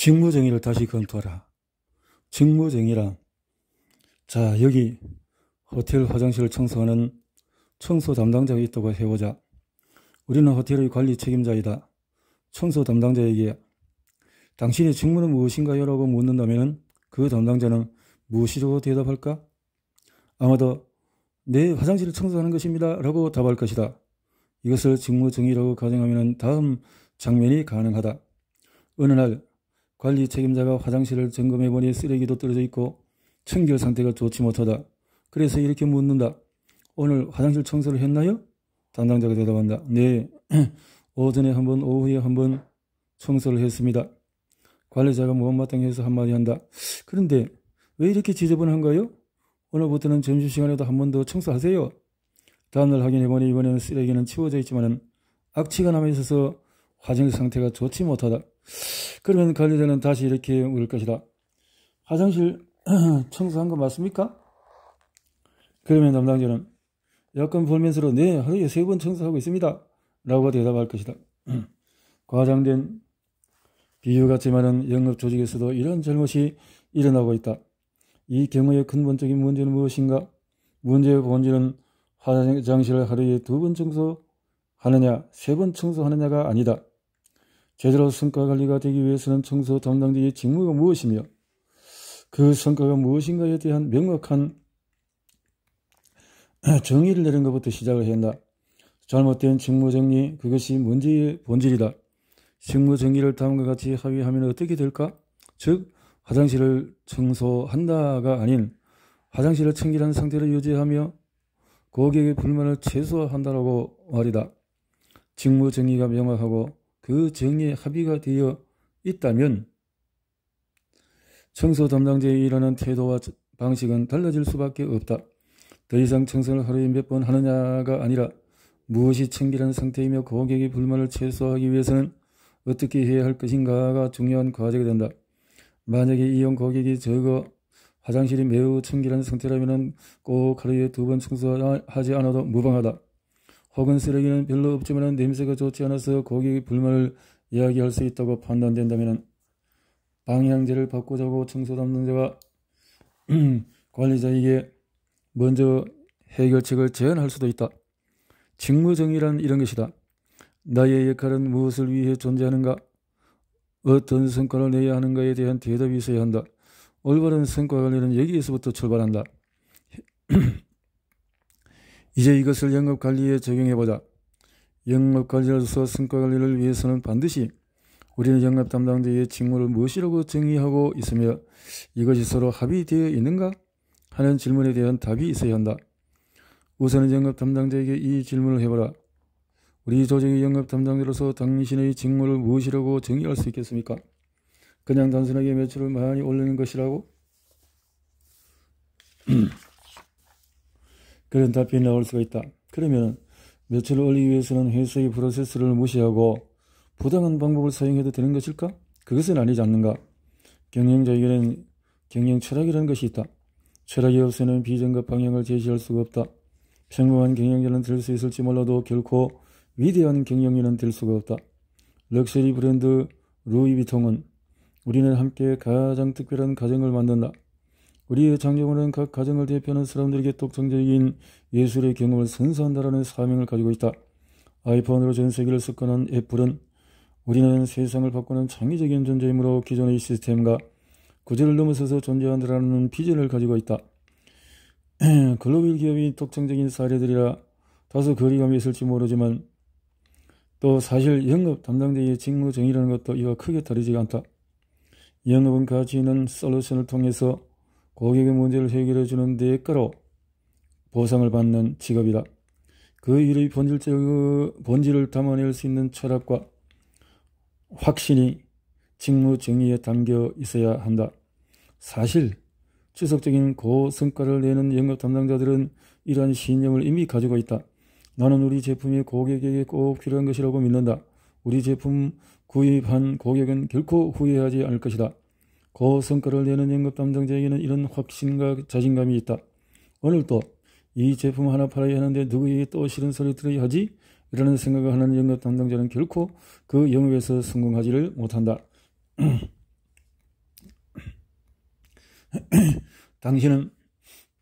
직무정의를 다시 검토하라. 직무정의란, 자, 여기 호텔 화장실을 청소하는 청소 담당자가 있다고 해보자. 우리는 호텔의 관리 책임자이다. 청소 담당자에게 당신의 직무는 무엇인가요? 라고 묻는다면 그 담당자는 무엇이라고 대답할까? 아마도 내 화장실을 청소하는 것입니다 라고 답할 것이다. 이것을 직무정의라고 가정하면 다음 장면이 가능하다. 어느 날 관리 책임자가 화장실을 점검해보니 쓰레기도 떨어져 있고 청결 상태가 좋지 못하다. 그래서 이렇게 묻는다. 오늘 화장실 청소를 했나요? 담당자가 대답한다. 네, 오전에 한 번, 오후에 한 번 청소를 했습니다. 관리자가 못마땅해서 한마디 한다. 그런데 왜 이렇게 지저분한가요? 오늘부터는 점심시간에도 한 번 더 청소하세요. 다음날 확인해보니 이번에는 쓰레기는 치워져 있지만 악취가 남아있어서 화장실 상태가 좋지 못하다. 그러면 관리자는 다시 이렇게 물을 것이다. 화장실 청소한 거 맞습니까? 그러면 담당자는 약간 볼면서로 네, 하루에 3번 청소하고 있습니다 라고 대답할 것이다. 과장된 비유 같지만 영업 조직에서도 이런 잘못이 일어나고 있다. 이 경우의 근본적인 문제는 무엇인가? 문제의 본질은 화장실을 하루에 2번 청소하느냐 3번 청소하느냐가 아니다. 제대로 성과관리가 되기 위해서는 청소 담당자의 직무가 무엇이며 그 성과가 무엇인가에 대한 명확한 정의를 내린 것부터 시작을 해야 한다. 잘못된 직무정리, 그것이 문제의 본질이다. 직무정리를 다음과 같이 합의하면 어떻게 될까? 즉 화장실을 청소한다가 아닌 화장실을 청결한 상태로 유지하며 고객의 불만을 최소화한다라고 말이다. 직무정의가 명확하고 그 정의에 합의가 되어 있다면 청소 담당자의 일하는 태도와 방식은 달라질 수밖에 없다. 더 이상 청소를 하루에 몇 번 하느냐가 아니라 무엇이 청결한 상태이며 고객의 불만을 최소화하기 위해서는 어떻게 해야 할 것인가가 중요한 과제가 된다. 만약에 이용 고객이 적어 화장실이 매우 청결한 상태라면 꼭 하루에 2번 청소하지 않아도 무방하다. 혹은 쓰레기는 별로 없지만 냄새가 좋지 않아서 고객의 불만을 이야기할 수 있다고 판단된다면 방향제를 바꾸자고 청소 담당자가 관리자에게 먼저 해결책을 제안할 수도 있다. 직무정의란 이런 것이다. 나의 역할은 무엇을 위해 존재하는가? 어떤 성과를 내야 하는가에 대한 대답이 있어야 한다. 올바른 성과관리는 여기에서부터 출발한다. 이제 이것을 영업관리에 적용해보자. 영업관리로서 성과관리를 위해서는 반드시 우리는 영업 담당자의 직무를 무엇이라고 정의하고 있으며 이것이 서로 합의되어 있는가? 하는 질문에 대한 답이 있어야 한다. 우선은 영업 담당자에게 이 질문을 해보라. 우리 조직의 영업 담당자로서 당신의 직무를 무엇이라고 정의할 수 있겠습니까? 그냥 단순하게 매출을 많이 올리는 것이라고? 그런 답변이 나올 수가 있다. 그러면 매출을 올리기 위해서는 회사의 프로세스를 무시하고 부당한 방법을 사용해도 되는 것일까? 그것은 아니지 않는가? 경영자에게는 경영 철학이라는 것이 있다. 철학이 없이는 비전과 방향을 제시할 수가 없다. 평범한 경영자는 될 수 있을지 몰라도 결코 위대한 경영인은 될 수가 없다. 럭셔리 브랜드 루이비통은 우리는 함께 가장 특별한 가정을 만든다. 우리의 장점은 각 가정을 대표하는 사람들에게 독창적인 예술의 경험을 선사한다라는 사명을 가지고 있다. 아이폰으로 전 세계를 석권한 애플은 우리는 세상을 바꾸는 창의적인 존재이므로 기존의 시스템과 구조를 넘어서서 존재한다라는 비전을 가지고 있다. 글로벌 기업이 독창적인 사례들이라 다소 거리감이 있을지 모르지만 또 사실 영업 담당자의 직무 정의라는 것도 이와 크게 다르지가 않다. 영업은 가치 있는 솔루션을 통해서 고객의 문제를 해결해주는 대가로 보상을 받는 직업이다. 그 일의 본질을 담아낼 수 있는 철학과 확신이 직무 정의에 담겨 있어야 한다. 사실 지속적인 고성과를 내는 영업 담당자들은 이러한 신념을 이미 가지고 있다. 나는 우리 제품이 고객에게 꼭 필요한 것이라고 믿는다. 우리 제품 구입한 고객은 결코 후회하지 않을 것이다. 고성과를 내는 영업 담당자에게는 이런 확신과 자신감이 있다. 오늘도 이 제품 하나 팔아야 하는데 누구에게 또 싫은 소리 들어야 하지? 이라는 생각을 하는 영업 담당자는 결코 그 영업에서 성공하지를 못한다.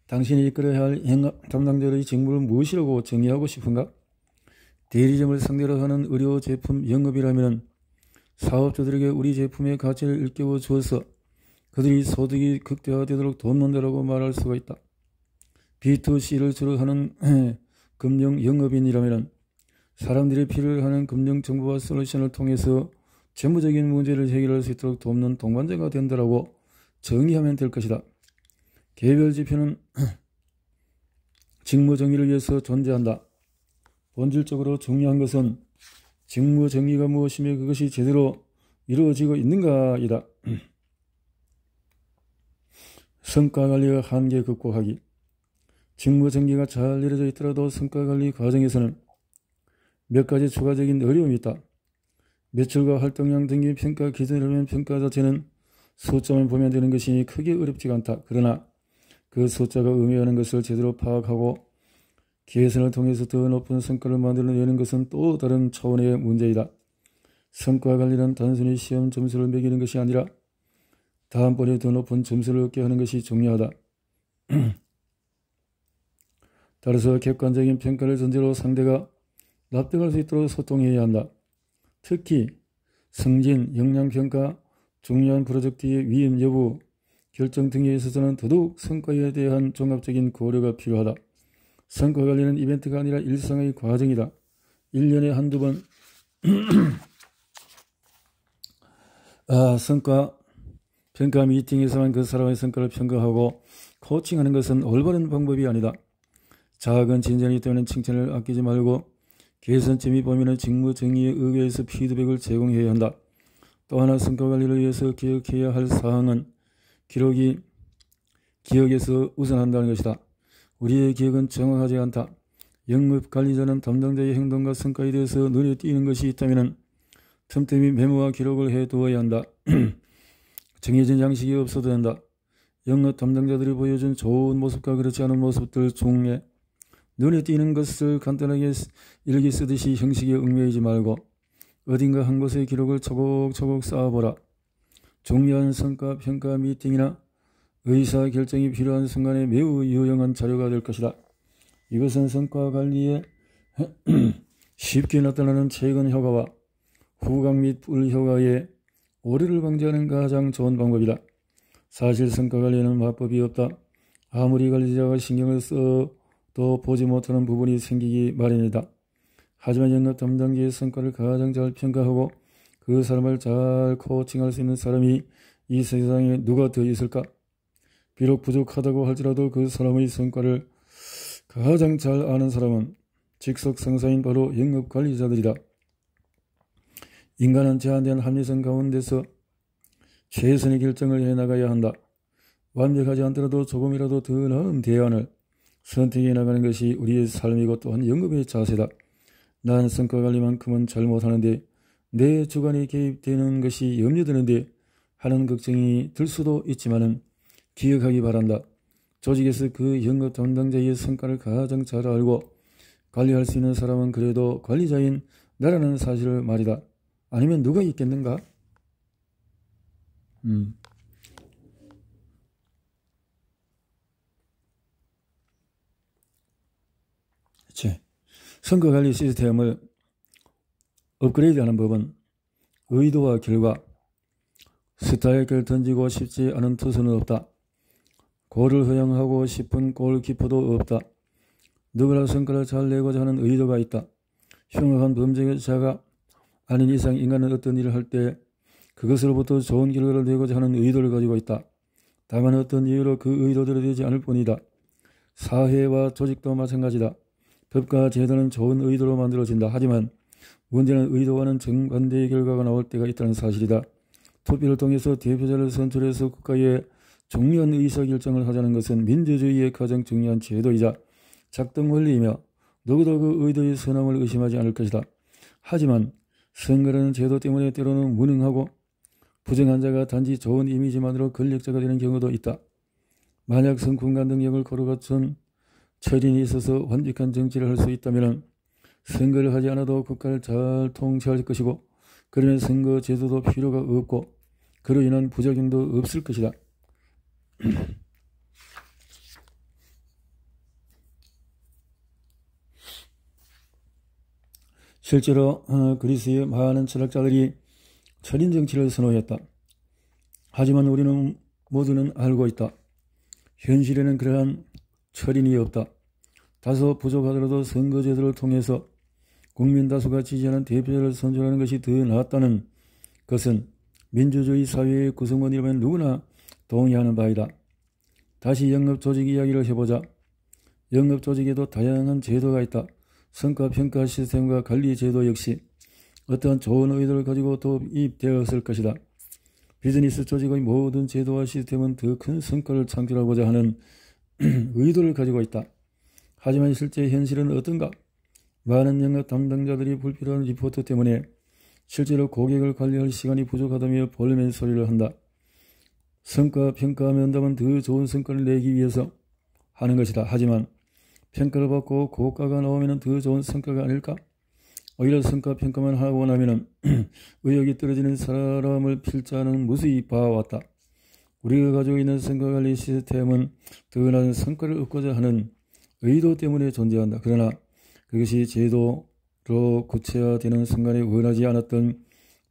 당신이 이끌어야 할 행업 담당자의 직무를 무엇이라고 정의하고 싶은가? 대리점을 상대로 하는 의료 제품 영업이라면 사업자들에게 우리 제품의 가치를 일깨워 주어서 그들이 소득이 극대화되도록 돕는다라고 말할 수가 있다. B2C를 주로 하는 금융 영업인이라면 사람들이 필요로 하는 금융 정보와 솔루션을 통해서 재무적인 문제를 해결할 수 있도록 돕는 동반자가 된다라고 정의하면 될 것이다. 개별 지표는 직무 정의를 위해서 존재한다. 본질적으로 중요한 것은 직무 정의가 무엇이며 그것이 제대로 이루어지고 있는가이다. 성과관리의 한계 극복하기. 직무 정의가 잘 이루어져 있더라도 성과관리 과정에서는 몇 가지 추가적인 어려움이 있다. 매출과 활동량 등의 평가 기준이라면 평가 자체는 숫자만 보면 되는 것이니 크게 어렵지가 않다. 그러나 그 숫자가 의미하는 것을 제대로 파악하고 개선을 통해서 더 높은 성과를 만들어내는 것은 또 다른 차원의 문제이다. 성과관리는 단순히 시험 점수를 매기는 것이 아니라 다음번에 더 높은 점수를 얻게 하는 것이 중요하다. 따라서 객관적인 평가를 전제로 상대가 납득할 수 있도록 소통해야 한다. 특히 승진, 역량평가, 중요한 프로젝트의 위임 여부, 결정 등에 있어서는 더더욱 성과에 대한 종합적인 고려가 필요하다. 성과관리는 이벤트가 아니라 일상의 과정이다. 1년에 한두 번 성과 평가 미팅에서만 그 사람의 성과를 평가하고 코칭하는 것은 올바른 방법이 아니다. 작은 진전이 있다면 칭찬을 아끼지 말고 개선점이 보이면 직무 정의에 의거해서 피드백을 제공해야 한다. 또 하나 성과관리를 위해서 기억해야 할 사항은 기억에서 우선한다는 것이다. 우리의 기억은 정확하지 않다. 영업관리자는 담당자의 행동과 성과에 대해서 눈에 띄는 것이 있다면 틈틈이 메모와 기록을 해두어야 한다. 정해진 양식이 없어도 된다. 영업 담당자들이 보여준 좋은 모습과 그렇지 않은 모습들 중에 눈에 띄는 것을 간단하게 일기 쓰듯이 형식에 얽매이지 말고 어딘가 한 곳의 기록을 차곡차곡 쌓아보라. 중요한 성과 평가 미팅이나 의사결정이 필요한 순간에 매우 유용한 자료가 될 것이다. 이것은 성과관리에 쉽게 나타나는 최근 효과와 후각 및 불효과의 오류를 방지하는 가장 좋은 방법이다. 사실 성과관리에는 마법이 없다. 아무리 관리자가 신경을 써도 보지 못하는 부분이 생기기 마련이다. 하지만 영업 담당자의 성과를 가장 잘 평가하고 그 사람을 잘 코칭할 수 있는 사람이 이 세상에 누가 더 있을까? 비록 부족하다고 할지라도 그 사람의 성과를 가장 잘 아는 사람은 직속 상사인 바로 영업관리자들이다. 인간은 제한된 합리성 가운데서 최선의 결정을 해나가야 한다. 완벽하지 않더라도 조금이라도 더 나은 대안을 선택해 나가는 것이 우리의 삶이고 또한 영업의 자세다. 난 성과관리만큼은 잘 못하는데 내 주관이 개입되는 것이 염려되는데 하는 걱정이 들 수도 있지만은 기억하기 바란다. 조직에서 그 영업 담당자의 성과를 가장 잘 알고 관리할 수 있는 사람은 그래도 관리자인 나라는 사실을 말이다. 아니면 누가 있겠는가? 그치. 성과관리 시스템을 업그레이드하는 법은 의도와 결과, 스트라이크를 던지고 싶지 않은 투수는 없다. 골을 허용하고 싶은 골키퍼도 없다. 누구나 성과를 잘 내고자 하는 의도가 있다. 흉악한 범죄자가 아닌 이상 인간은 어떤 일을 할 때 그것으로부터 좋은 결과를 내고자 하는 의도를 가지고 있다. 다만 어떤 이유로 그 의도대로 되지 않을 뿐이다. 사회와 조직도 마찬가지다. 법과 제도는 좋은 의도로 만들어진다. 하지만 문제는 의도와는 정반대의 결과가 나올 때가 있다는 사실이다. 투표를 통해서 대표자를 선출해서 국가의 중요한 의사결정을 하자는 것은 민주주의의 가장 중요한 제도이자 작동 원리이며 누구도 그 의도의 선함을 의심하지 않을 것이다. 하지만 선거라는 제도 때문에 때로는 무능하고 부정한 자가 단지 좋은 이미지만으로 권력자가 되는 경우도 있다. 만약 성품과 능력을 고루 갖춘 철인이 있어서 완벽한 정치를 할 수 있다면 선거를 하지 않아도 국가를 잘 통치할 것이고 그러면 선거 제도도 필요가 없고 그로 인한 부작용도 없을 것이다. 실제로 그리스의 많은 철학자들이 철인 정치를 선호했다. 하지만 우리는 모두는 알고 있다. 현실에는 그러한 철인이 없다. 다소 부족하더라도 선거제도를 통해서 국민 다수가 지지하는 대표자를 선출하는 것이 더 낫다는 것은 민주주의 사회의 구성원이라면 누구나 동의하는 바이다. 다시 영업조직 이야기를 해보자. 영업조직에도 다양한 제도가 있다. 성과평가 시스템과 관리제도 역시 어떠한 좋은 의도를 가지고 도입되었을 것이다. 비즈니스 조직의 모든 제도와 시스템은 더 큰 성과를 창출하고자 하는 의도를 가지고 있다. 하지만 실제 현실은 어떤가? 많은 영업 담당자들이 불필요한 리포트 때문에 실제로 고객을 관리할 시간이 부족하다며 볼멘 소리를 한다. 성과 평가 면담은 더 좋은 성과를 내기 위해서 하는 것이다. 하지만 평가를 받고 고가가 나오면 더 좋은 성과가 아닐까? 오히려 성과 평가만 하고 나면 의욕이 떨어지는 사람을 필자는 무수히 봐왔다. 우리가 가지고 있는 성과관리 시스템은 더 나은 성과를 얻고자 하는 의도 때문에 존재한다. 그러나 그것이 제도로 구체화되는 순간에 원하지 않았던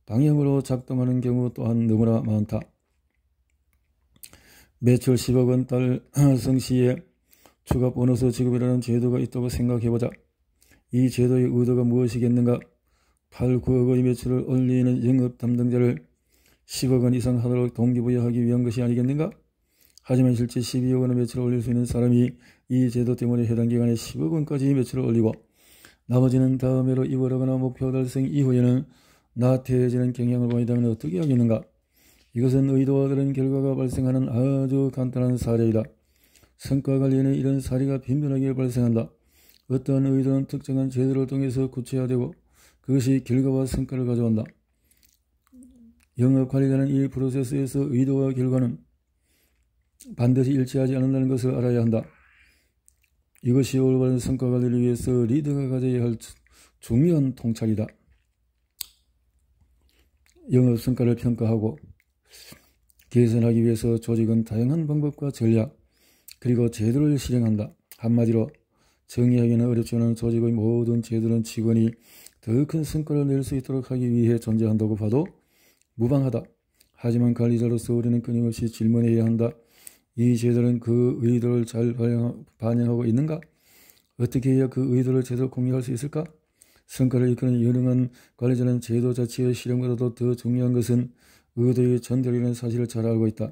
방향으로 작동하는 경우 또한 너무나 많다. 매출 10억 원 달성 시에 추가 보너스 지급이라는 제도가 있다고 생각해보자. 이 제도의 의도가 무엇이겠는가? 8, 9억 원의 매출을 올리는 영업 담당자를 10억 원 이상 하도록 동기부여하기 위한 것이 아니겠는가? 하지만 실제 12억 원의 매출을 올릴 수 있는 사람이 이 제도 때문에 해당 기간에 10억 원까지 매출을 올리고 나머지는 다음 해로 입원하거나 목표 달성 이후에는 나태해지는 경향을 보인다면 어떻게 하겠는가? 이것은 의도와 다른 결과가 발생하는 아주 간단한 사례이다. 성과관리에는 이런 사례가 빈번하게 발생한다. 어떠한 의도는 특정한 제도를 통해서 구체화되고 그것이 결과와 성과를 가져온다. 영업관리라는 이 프로세스에서 의도와 결과는 반드시 일치하지 않는다는 것을 알아야 한다. 이것이 올바른 성과관리를 위해서 리더가 가져야 할 중요한 통찰이다. 영업 성과를 평가하고 개선하기 위해서 조직은 다양한 방법과 전략 그리고 제도를 실행한다. 한마디로 정의하기는 어렵지만 조직의 모든 제도는 직원이 더 큰 성과를 낼 수 있도록 하기 위해 존재한다고 봐도 무방하다. 하지만 관리자로서 우리는 끊임없이 질문해야 한다. 이 제도는 그 의도를 잘 반영하고 있는가? 어떻게 해야 그 의도를 제대로 공유할 수 있을까? 성과를 이끄는 유능한 관리자는 제도 자체의 실행보다도 더 중요한 것은 의도의 전달이라는 사실을 잘 알고 있다.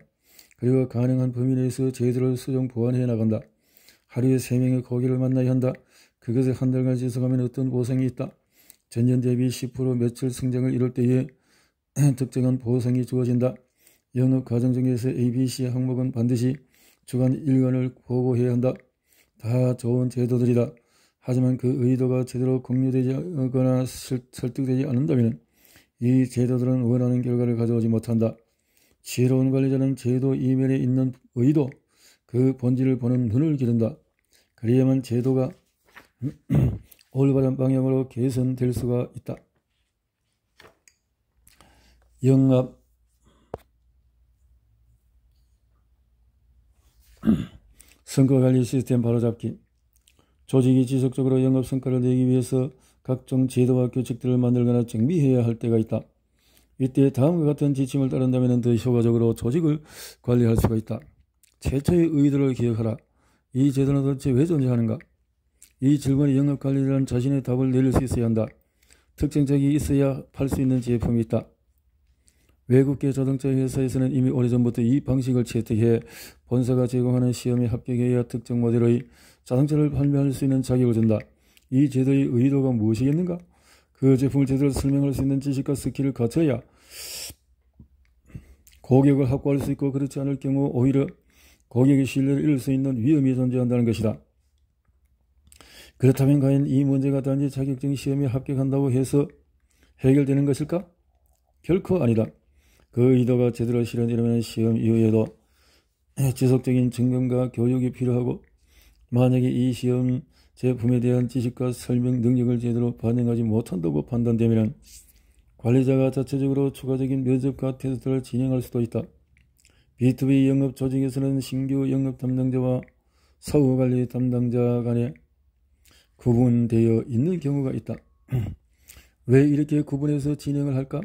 그리고 가능한 범위 내에서 제도를 수정 보완해 나간다. 하루에 3명의 고객을 만나야 한다. 그것을 한 달간 지속하면 어떤 보상이 있다. 전년 대비 10% 매출 성장을 이룰 때에 특정한 보상이 주어진다. 영업 과정 중에서 ABC 항목은 반드시 주간 일간을 보고해야 한다. 다 좋은 제도들이다. 하지만 그 의도가 제대로 공유되거나 설득되지 않는다면 이 제도들은 원하는 결과를 가져오지 못한다. 지혜로운 관리자는 제도 이면에 있는 의도, 그 본질을 보는 눈을 기른다. 그래야만 제도가 올바른 방향으로 개선될 수가 있다. 영업 성과관리 시스템 바로잡기. 조직이 지속적으로 영업 성과를 내기 위해서 각종 제도와 규칙들을 만들거나 정비해야 할 때가 있다. 이때 다음과 같은 지침을 따른다면 더 효과적으로 조직을 관리할 수가 있다. 최초의 의도를 기억하라. 이 제도는 도대체 왜 존재하는가? 이 질문에 영업관리자는 자신의 답을 내릴 수 있어야 한다. 특징적이 있어야 팔 수 있는 제품이 있다. 외국계 자동차 회사에서는 이미 오래전부터 이 방식을 채택해 본사가 제공하는 시험에 합격해야 특정 모델의 자동차를 판매할 수 있는 자격을 준다. 이 제도의 의도가 무엇이겠는가? 그 제품을 제대로 설명할 수 있는 지식과 스킬을 갖춰야 고객을 확보할 수 있고 그렇지 않을 경우 오히려 고객의 신뢰를 잃을 수 있는 위험이 존재한다는 것이다. 그렇다면 과연 이 문제가 단지 자격증 시험에 합격한다고 해서 해결되는 것일까? 결코 아니다. 그 의도가 제대로 실현되려면 시험 이후에도 지속적인 점검과 교육이 필요하고 만약에 이 시험 제품에 대한 지식과 설명 능력을 제대로 반영하지 못한다고 판단되면 관리자가 자체적으로 추가적인 면접과 테스트를 진행할 수도 있다. B2B 영업 조직에서는 신규 영업 담당자와 사후관리 담당자 간에 구분되어 있는 경우가 있다. 왜 이렇게 구분해서 진행을 할까?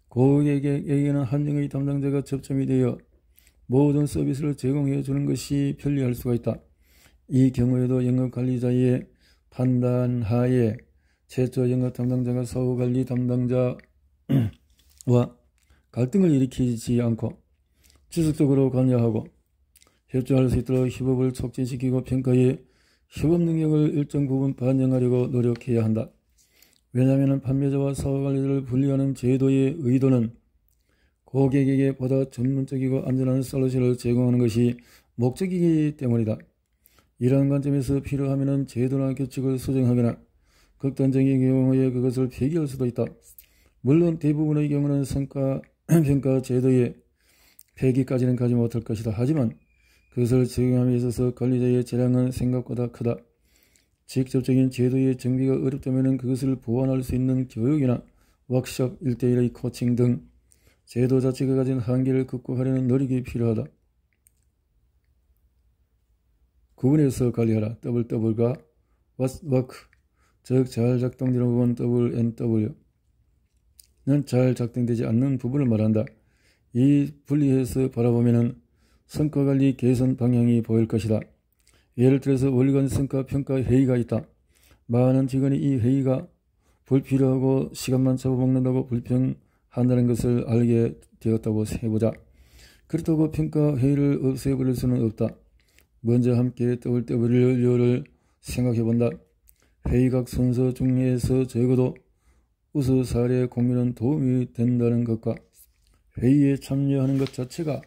고객에게는 한 명의 담당자가 접점이 되어 모든 서비스를 제공해 주는 것이 편리할 수가 있다. 이 경우에도 영업관리자의 판단하에 최초 영업 담당자가 사후관리 담당자와 갈등을 일으키지 않고 지속적으로 관여하고 협조할 수 있도록 협업을 촉진시키고 평가에 협업 능력을 일정 부분 반영하려고 노력해야 한다. 왜냐하면 판매자와 사후관리자를 분리하는 제도의 의도는 고객에게 보다 전문적이고 안전한 솔루션을 제공하는 것이 목적이기 때문이다. 이러한 관점에서 필요하면 제도나 규칙을 수정하거나 극단적인 경우에 그것을 폐기할 수도 있다. 물론 대부분의 경우는 성과 평가 제도의 폐기까지는 가지 못할 것이다. 하지만 그것을 적용함에 있어서 관리자의 재량은 생각보다 크다. 직접적인 제도의 정비가 어렵다면 그것을 보완할 수 있는 교육이나 워크숍, 1대1의 코칭 등 제도 자체가 가진 한계를 극복하려는 노력이 필요하다. 구분해서 관리하라. WW가 What's Work, 즉 잘 작동되는 부분 WNW는 잘 작동되지 않는 부분을 말한다. 이 분리해서 바라보면 성과관리 개선 방향이 보일 것이다. 예를 들어서 월간 성과평가 회의가 있다. 많은 직원이 이 회의가 불필요하고 시간만 잡아먹는다고 불평한다는 것을 알게 되었다고 해보자. 그렇다고 평가 회의를 없애버릴 수는 없다. 먼저 함께 WW를 생각해본다. 회의각 순서 중에서 적어도 우수 사례 공유는 도움이 된다는 것과 회의에 참여하는 것 자체가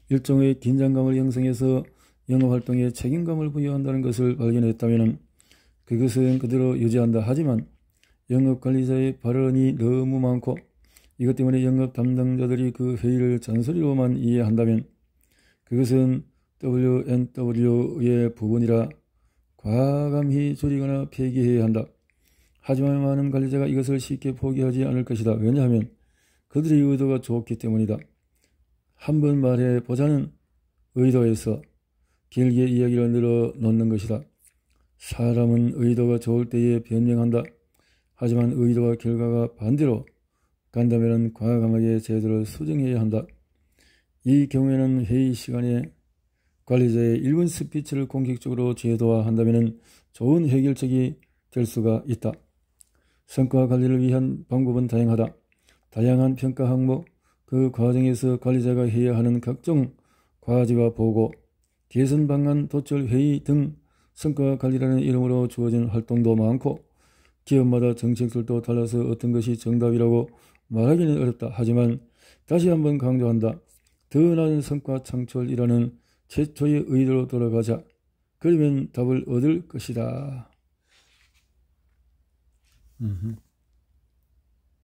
일종의 긴장감을 형성해서 영업활동에 책임감을 부여한다는 것을 발견했다면 그것은 그대로 유지한다. 하지만 영업관리자의 발언이 너무 많고 이것 때문에 영업 담당자들이 그 회의를 잔소리로만 이해한다면 그것은 WNW의 부분이라 과감히 줄이거나 폐기해야 한다. 하지만 많은 관리자가 이것을 쉽게 포기하지 않을 것이다. 왜냐하면 그들의 의도가 좋기 때문이다. 한번 말해보자는 의도에서 길게 이야기를 늘어놓는 것이다. 사람은 의도가 좋을 때에 변명한다. 하지만 의도와 결과가 반대로 간다면 과감하게 제도를 수정해야 한다. 이 경우에는 회의 시간에 관리자의 1분 스피치를 공식적으로 제도화한다면 좋은 해결책이 될 수가 있다. 성과 관리를 위한 방법은 다양하다. 다양한 평가 항목, 그 과정에서 관리자가 해야 하는 각종 과제와 보고, 개선 방안, 도출 회의 등 성과 관리라는 이름으로 주어진 활동도 많고 기업마다 정책들도 달라서 어떤 것이 정답이라고 말하기는 어렵다. 하지만 다시 한번 강조한다. 더 나은 성과 창출이라는 최초의 의도로 돌아가자. 그러면 답을 얻을 것이다.